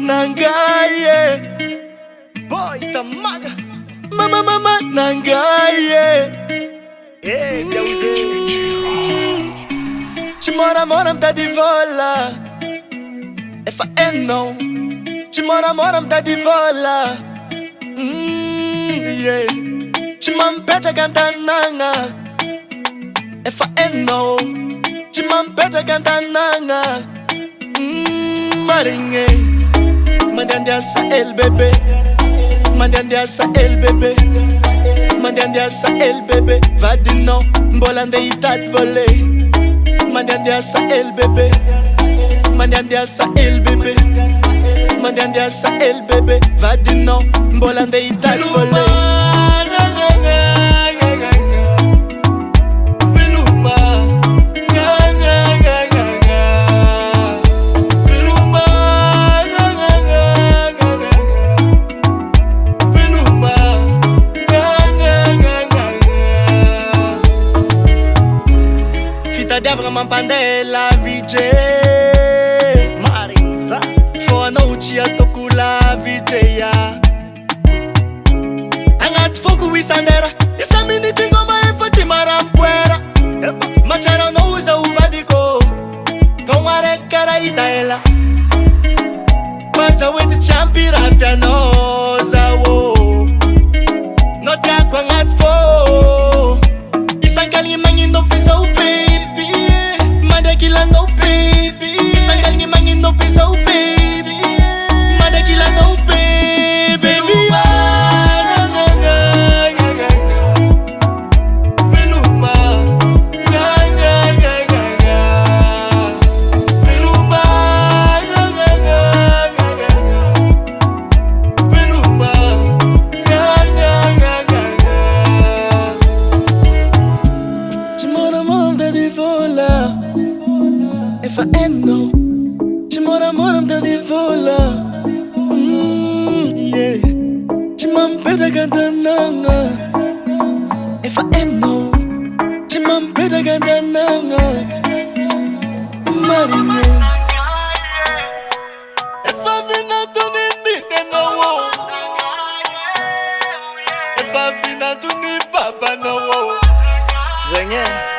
Nangaye Boy, the maga. Mama Nangaye Hey, Biauze. Chimora mta di vola If I ain't no Chimora mta di vola Yeah Chimampeta kantananga If I ain't no Chimampeta kantananga Maringe Mandandia sa el bébé Mandandia sa el bébé Mandandia sa el bébé Va di no Mbolande itat volé Mandandia sa el bébé Mandandia sa el bébé Mandandia sa el bébé Va di no Mbolande itat volé Vraiment pandé la VJ Marinza. For no chia toku la VJ ya Angat foku wisandera Isa mini tingo ma efoti marampuera Macharo no usa uvadiko Tomare cara itaela Pasa with the champi rafia no zawo No te akwa ngat fo Isankali mangi no fisa upe Kila no baby, Sangal ni mangi no pesa oh baby, Mada kila no baby, Veluma, Veluma, Veluma, Chimora manda di vola. If I ain't no Chimora mta di vola Yeah Chimampeta kantananga If I ain't no Chimampeta kantananga Maringe If I been out to the no If I been out to the papa no Zenye.